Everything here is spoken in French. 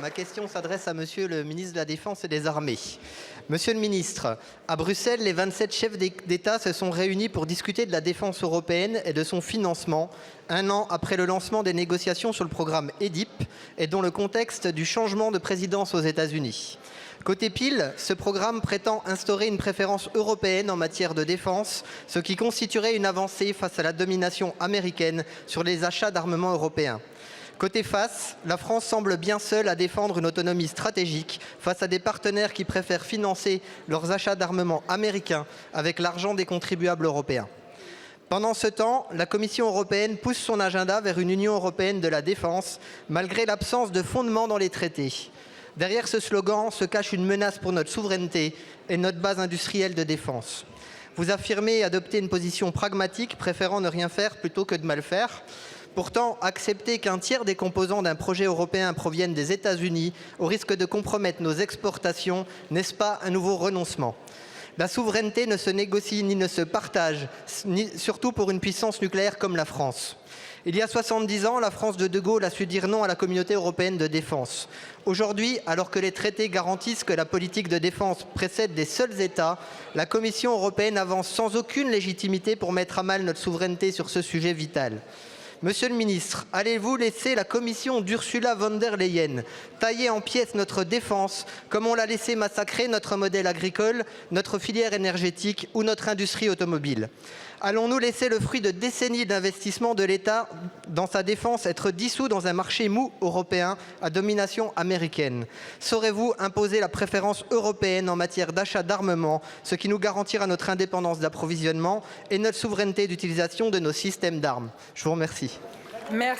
Ma question s'adresse à Monsieur le ministre de la Défense et des Armées. Monsieur le ministre, à Bruxelles, les 27 chefs d'État se sont réunis pour discuter de la défense européenne et de son financement, un an après le lancement des négociations sur le programme EDIP et dans le contexte du changement de présidence aux États-Unis. Côté pile, ce programme prétend instaurer une préférence européenne en matière de défense, ce qui constituerait une avancée face à la domination américaine sur les achats d'armements européens. Côté face, la France semble bien seule à défendre une autonomie stratégique face à des partenaires qui préfèrent financer leurs achats d'armements américains avec l'argent des contribuables européens. Pendant ce temps, la Commission européenne pousse son agenda vers une Union européenne de la défense, malgré l'absence de fondement dans les traités. Derrière ce slogan se cache une menace pour notre souveraineté et notre base industrielle de défense. Vous affirmez adopter une position pragmatique, préférant ne rien faire plutôt que de mal faire. Pourtant, accepter qu'un tiers des composants d'un projet européen proviennent des États-Unis, au risque de compromettre nos exportations, n'est-ce pas un nouveau renoncement ? La souveraineté ne se négocie ni ne se partage, surtout pour une puissance nucléaire comme la France. Il y a 70 ans, la France de Gaulle a su dire non à la communauté européenne de défense. Aujourd'hui, alors que les traités garantissent que la politique de défense précède des seuls États, la Commission européenne avance sans aucune légitimité pour mettre à mal notre souveraineté sur ce sujet vital. Monsieur le ministre, allez-vous laisser la commission d'Ursula von der Leyen tailler en pièces notre défense comme on l'a laissé massacrer notre modèle agricole, notre filière énergétique ou notre industrie automobile ? Allons-nous laisser le fruit de décennies d'investissement de l'État dans sa défense être dissous dans un marché mou européen à domination américaine ? Saurez-vous imposer la préférence européenne en matière d'achat d'armement, ce qui nous garantira notre indépendance d'approvisionnement et notre souveraineté d'utilisation de nos systèmes d'armes ? Je vous remercie. Merci.